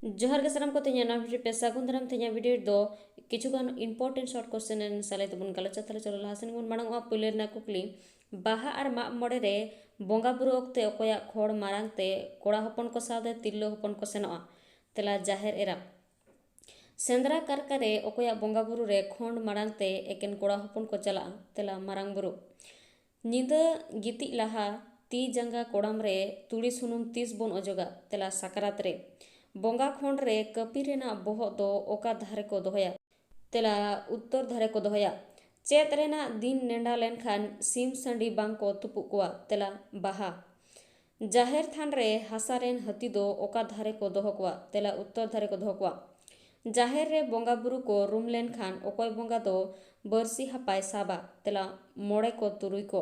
जोहार के साराम को ते냐 ना वीडियो पे सागुन दाराम ते냐 वीडियो दो किछुगान इंपोर्टेंट शॉर्ट क्वेश्चन एन साले तबन गलचा थाले चलो लासन बन मांग पुले ना कुकली बाहा और माग मोड़े रे बोंगा बुरु ओक्ते ओकोया खोड़ मारांग ते कोड़ा हपन को सादे तिल्लो हपन को सेनोआ तेला जाहेर एरा सेंद्रा कारकारे ओकोया बोंगा बुरु रे खोंड मारांग ते एकेन कोड़ा हपन को चला तेला मारांग बुरु निंदा गिति लाहा ती जंगा कोड़ाम रे तुड़ी सुनुम 30 बन अजोगा तेला साकरात रे बोंगा खोंड रे कपी रेना बोहो दो ओका धारे को दोहया तेला उत्तर धारे को दोहया चेत रेना दिन नेंडा लेनखान सीम संडी बांग को तुपु कोआ तेला बाहा जाहेर थान रे हासारेन हती दो ओका धारे को दोह कोआ तेला उत्तर धारे को दोह कोआ जाहेर रे बोंगा बुरु को रूम लेनखान ओकोय बोंगा दो बरसी हापाय साबा तेला मोड़े को तुरुई को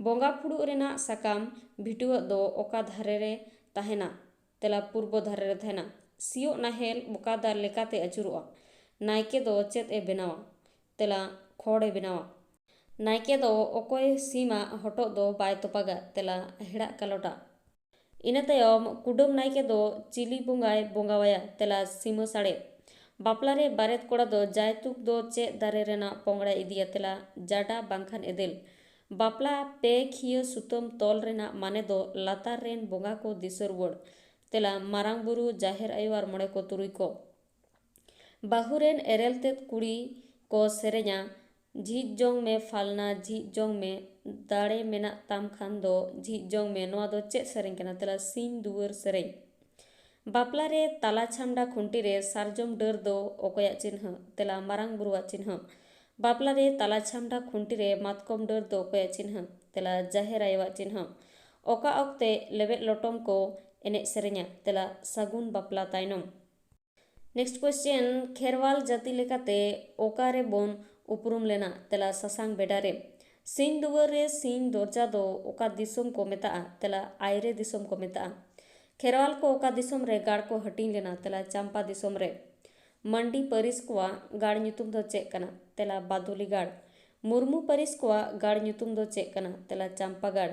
बोंगा फुड़ु रेना साकाम भिटुआ दो ओका धारे रे ताहेना तेला पूर्व धारे रे ताहेना सियो नाहेल बोकादार लेकाते अचुरुआ नायके दो चेत ए बेनावा तेला खोड़े बेनावा नायके दो ओकोय सीमा हटो दो बाय तोपागा तेला हेड़ा कालोटा इना तायम कुडम नायके दो चिली बोंगाय बोंगावाया तेला सीमा साड़े बापला रे बारेत कोड़ा दो जायतुक दो चे दारे रेना पोंगड़ा इदिया तेला जाडा बांखान एदेल बापला पे खिया सुतम तोल रेना माने दो लातार रेन बोंगा को दिसरवड़ तेला मारांग बुरु जाहेर आयुआर मोड़े को तुरुई को बाहुरेन एरेल तेत कुड़ी को सेरे냐 झीज जोंग में फालना झीज जोंग में दाड़े मेना ताम खान दो झीज जोंग में नोआ दो चे सेरेñ कना तेला सीन दुवर सेरेñ बापला रे ताला छामडा खुंटी रे सारजम डर दो ओकोया चिन्ह तेला मारांग बुरुआ चिन्ह बापला रे ताला छामडा खुंटी रे मातकम डर दो ओकोया चिन्ह तेला जाहेर आयुआ चिन्ह ओका ओक्ते लेबे लोटम को एने सेरेña तेला सागुन बापला तायनम नेक्स्ट क्वेश्चन खेरवाल जाति लेकाते ओकारे बोन उपरुम लेना तेला ससांग बेडा रे सीन दुवर रे सीन दरजा दो ओका दिसोम को मेता तेला आयरे दिसोम को मेता खेरवाल को ओका दिसोम रे गाड़ को हटिंग लेना तेला चंपा दिसोम रे मंडी परिस कोआ गाड़ ᱧᱩᱛᱩᱢ दो चेक कना तेला बादुली गाड़ मुर्मू परिस कोआ गाड़ ᱧᱩᱛᱩᱢ दो चेक कना तेला चंपा गाड़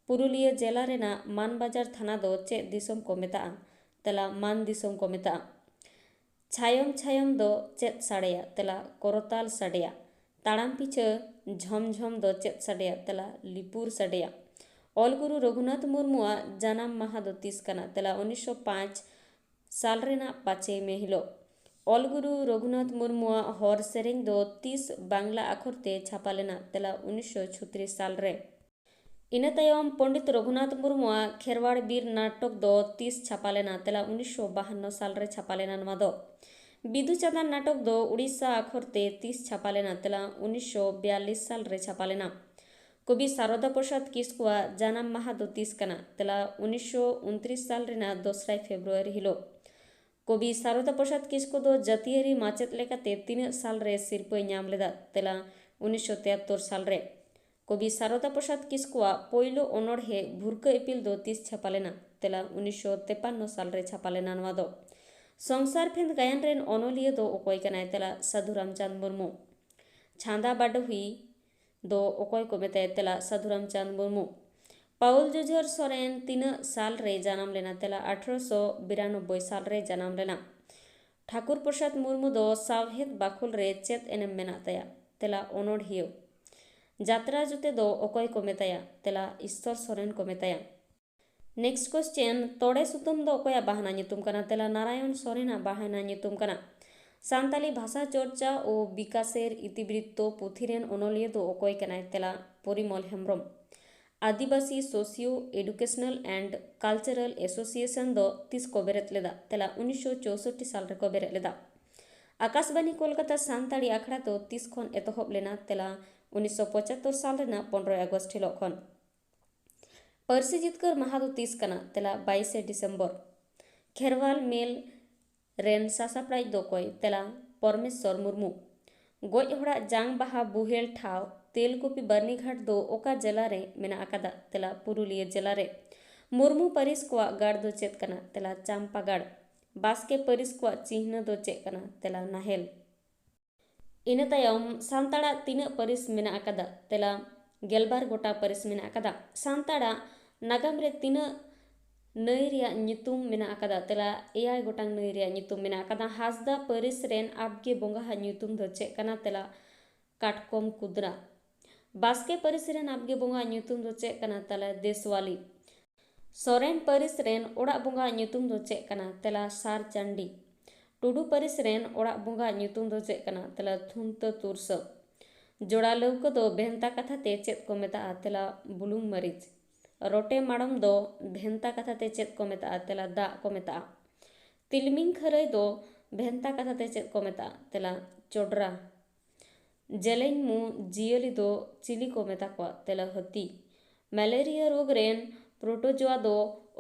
पुरुलिया जिला रेना मान बाजार थाना दो चे दिसोम को मेता तेला मान दिसोम को मेता छायम छायम दो चेत साड़ेया तेला कोरताल साड़ेया ताड़ाम पीछे झमझम दो चेत साड़ेया तेला लिपुर साड़ेया ऑलगुरु रघुनाथ मुर्मुआ जन्म माहा दो 30 कना तेला 1905 साल रेना 5 मे हिलो ऑलगुरु रघुनाथ मुर्मुआ हर सेरेñ दो 30 बांग्ला अखर ते छापा लेना तेला 1936 साल रे इना तायम पंडित रघुनाथ मुर्मुआ खेरवाड़ बीर नाटक दो 30 छापा लेना तेला 1952 साल रे छापा लेना नवा दो बिदु चांदन नाटक दो उड़ीसा अखर ते 30 छापा लेना तेला 1942 साल रे छापा लेना कवि शारदा प्रसाद किस्कुआ जन्म माहा दो 30 कना तेला 1929 साल रेना 2 फेब्रुआरी हिलो कवि शारदा प्रसाद किस्कु दो जातियारी माचेत लेकाते 3 साल रे सिरपय नाम लेदा तेला 1973 साल रे कवि शारदा प्रसाद किस्कुआ पोइलो अनड़हे भुरका इपिल दो 30 छापा लेना तेला 1953 साल रे छापा लेना नवा दो संसार फेंद गायन रेन अनोलिया दो ओकोय कनाय तेला साधु रामचंद मुर्मू छांदा बाडहुई दो ओकोय को मेताय तेला साधु रामचंद मुर्मू पाउल जुझर सोरेन 3 साल रे जन्म लेना तेला 1892 साल रे जन्म लेना ठाकुर प्रसाद मुर्मू दो सावहेद बाखुल रे चेत एनेम मेना तया तेला अनोढ़ियो जात्रा जुते दो ओकोय को मेताया तेला ईश्वर सोरेन को मेताया नेक्स्ट क्वेश्चन तोड़े सुतुम दो ओकोया बाहाना ᱧᱩᱛᱩᱢ कना तेला नारायण सोरेना बाहाना ᱧᱩᱛᱩᱢ कना सानताली भाषा चर्चा और विकासेर इतिवृत्तो पुथिरेन अनोलिया दो ओकोय कनाय तेला Parimal Hembram Adivasi socio educational and cultural association दो 30 को बेरेत लेदा तेला 1964 साल रे को बेरेत लेदा आकाशवाणी कोलकाता सानताली आखड़ा दो 30 खन एतहब लेना तेला 1975 साल रेना 15 अगस्त हिलो खन पर्सी जितकर माहा दो 30 कना तेला 22 डिसेम्बर खेरवाल मेल रेन सासापड़ाई दो कोय तेला परमेश्वर मुर्मू गोज होड़ा जांग बाहा बुहेल ठाव तेलकुपी बर्नीघाट दो ओका जिला रे मेना अकादा तेला पुरुलिया जिला रे मुर्मू परिस को गाड़ दो चेत कना तेला चंपा गाड़ बास्के परिस को चिन्ह दो चेत कना तेला नाहेल इना तायम सांताड़ा तीना परिस मेना अकादा तेला गेलबार गोटा परिस मेना अकादा सांताड़ा नागाम रे तीना नई रिया nyutum mena akada tela eyai gotang nai riya nyutum mena akada Hasda Paris ren abge bonga ha nyutum do che kana tela Katkom Kudra Baske Paris ren abge bonga nyutum do che kana tela Deswali Soren Paris ren orak bonga nyutum do che kana tela Sar Chandi Tudu Paris ren orak bonga nyutum do che kana tela Thunta Tursa Joda leuko do bhenta katha te chet ko meta tela Bulung Marich रोटे माड़म दो भेंता कथा ते चेत को मेता तेला दा को मेता तिलमिंग खरई दो भेंता कथा ते चेत को मेता तेला चोडरा जेलेन मु जियली दो चिली को मेता को तेला हती मलेरिया रोग रेन प्रोटोजोआ दो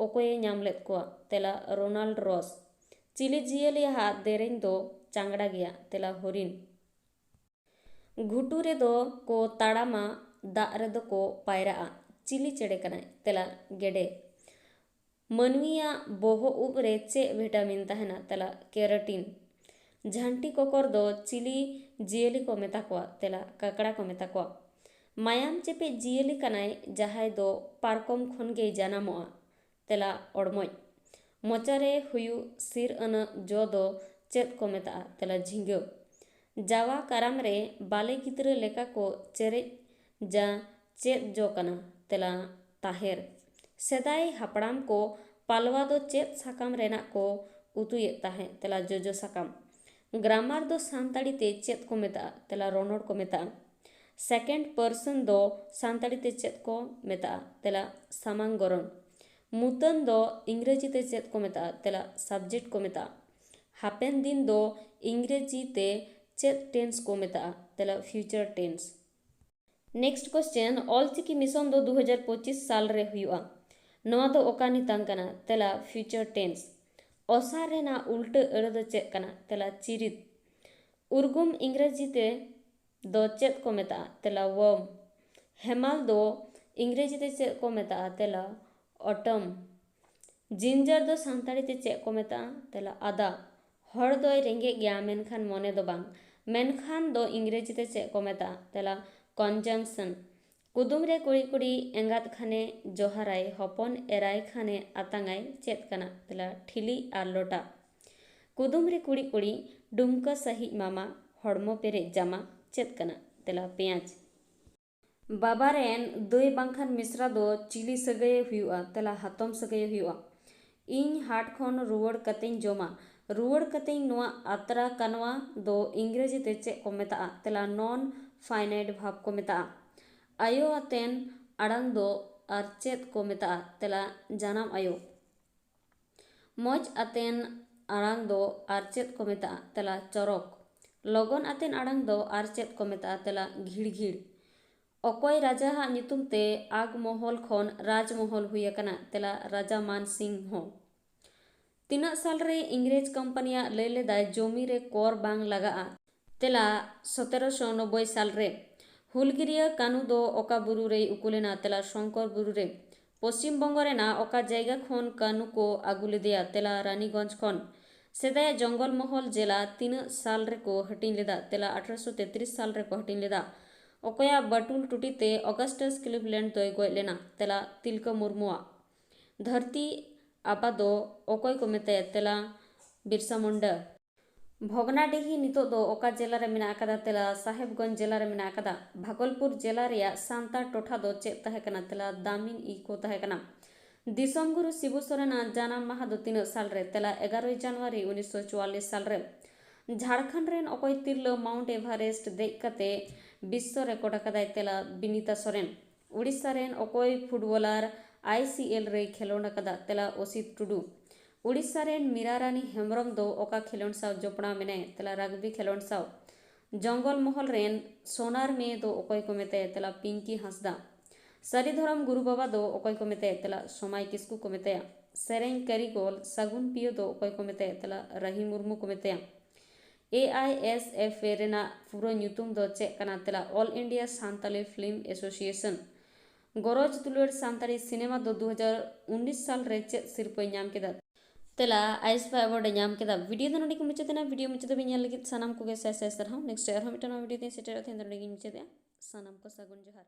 ओकोये नामलेत को तेला रोनाल्ड रॉस चिली जियली हा देरेन दो चांगड़ा गया तेला होरिन घुटू रे दो को ताड़ामा दा रे दो को पायरा चिली चेड़े कनाय तेला गेडे मनविया बोहो उब रे चे विटामिन तहना तेला केराटिन झांटी कोकर दो चिली जियली को मेता को तेला ककड़ा को मेता को मायाम चेपे जियली कनाय जहाय दो पारकम खनगे जानामोआ तेला ओडमोय मोचारे हुयु सिर अन जो दो चेत को मेता तेला झिंगो जावा कराम रे बाले गिद्रा लेका को चेरे जा चेत जो कना तेला ताहेर सेदाय हापड़ाम को पालवा दो चेत साकाम रेना को उतुये ताहे तेला जोजो साकाम ग्रामार दो सांताड़ी ते चेत को मेता तेला रोनोड़ को मेता सेकेंड पर्सन दो सांताड़ी ते चेत को मेता तेला सामांग गरन मुतन दो इंग्रेजी ते चेत को मेता तेला सब्जेक्ट को मेता हापेन दिन दो इंग्रेजी ते चेत टेंस को मेता तेला future tense next question Ol Chiki mission दो 2025 साल रे हुआ नवा दो ओका नितांग कना तेला फ्यूचर टेंस ओसार रेना उल्ट अड़ दो चेक कना तेला चिरित उर्गुम इंग्रेजी ते दो चेक को मेता तेला वर्म हेमाल दो इंग्रेजी ते चेक को मेता तेला ऑटम जिंजर दो सांताड़ी ते चेक को मेता तेला आदा हर दो रेंगे गया मेनखान मोने दो बांग मेनखान दो इंग्रेजी ते चेक को मेता तेला कंजंक्शन कुदुम रे कुड़ी कुड़ी एंगात खाने जोहराय हपन एराय खाने आतांगाय चेत कना तेला ठिली आर लोटा कुदुम रे कुड़ी कुड़ी डुमका सही मामा हड़मो पेरे जामा चेत कना तेला पेंयाज बाबा रेन दोय बांखान मिश्रा दो चिली सगय हुआ तेला हातम सगय हुआ इन हाट खन रुवड़ कतें जोमा रुवड़ कतें नोआ आत्रा कनवा दो इंग्रेजी ते चेक को मेता तेला नॉन फाइनाइट भाव को मेता आयो आतेन आड़ांग दो आर चेत को मेता तेला जानाम आयो मौज आतेन आड़ांग दो आर चेत को मेता तेला चरक लगन आतेन आड़ांग दो आर चेत को मेता तेला घिड़ घिड़ अकोय राजा हा नितुम ते आग महल खन राजमहल हुई कना तेला राजा मान सिंह हो तीना साल रे इंग्रेज कंपनिया ले लेदाय जमी रे कर बांग लगा तेला 1790 साल रे हुलगिरिया कानू दो ओका बुरु रे उकुलेना तेला शंकर बुरु रे पश्चिम बंगो रेना ओका जायगा खन कानू को आगु लेदेया तेला रानीगंज खन सेदाय जंगल महल जेला 3 साल रे को हटिन लेदा तेला 1833 साल रे को हटिन लेदा ओकया बटुल टुटी ते ऑगस्टस क्लिवलैंड दोय गय लेना तेला तिलका मुर्मुआ धरती आबा दो ओकय को मेते तेला बिरसा मुंडा भोगनाडीही नितो दो ओका जिला रे मेना आकादा तेला साहेबगंज जिला रे मेना आकादा भागलपुर जिला रे सांतार टोठा दो चेत तहे कना तेला दामिन ई को तहे कना दिसम गुरु शिबू सोरेन जानाम माहा दो 3 साल रे तेला 11 जनवरी 1944 साल रे झारखंड रेन ओकय तिरलो माउंट एवरेस्ट देख कते विश्व रेकॉर्ड आकादाय तेला बिनीता सोरेन उड़ीसा रेन ओकय फुटबॉलर ICL रे खेलोंड आकादा तेला ओसित टुडू उड़ीसा रेन मीरारानी हेम्ब्रम दो ओका खेलोंड साव जोपड़ा मेने तेला रग्बी खेलोंड साव जंगल महल रेन सोनार में दो ओकय को मेते तेला पिंकी हांसदा सरी धरम गुरु बाबा दो ओकय को मेते तेला सोमाय किस्कू को मेते सेरें करिगोल सगुन पियो दो ओकय को मेते तेला रही मुर्मू को मेते AISF रेना पूरा ᱧᱩᱛᱩᱢ दो चेक कना तेला all India Santali film association गरज दुलर सांताली सिनेमा दो 2019 साल रे चेक सिरपय नाम केदा तेला आइसपा अवार्ड नाम केदा वीडियो दो नडी को मुचेतना वीडियो मुचेते बिन ᱧᱮᱞ ᱞᱟᱹᱜᱤᱫ सानाम को ᱥᱟᱭ ᱥᱟᱭ ᱥᱟᱨᱦᱟᱣ नेक्स्ट ᱟᱨᱦᱚᱸ ᱢᱤᱫᱴᱟᱝ ᱵᱷᱤᱰᱤᱭᱳ ᱛᱮ ᱥᱮᱴᱮᱨᱚᱜ ᱛᱮ ᱱᱚᱰᱮ ᱜᱤᱧ ᱢᱩᱪᱟᱹᱫᱮᱜᱼᱟ ᱥᱟᱱᱟᱢ ᱠᱚ ᱥᱟᱹᱜᱩᱱ ᱡᱚᱦᱟᱨ।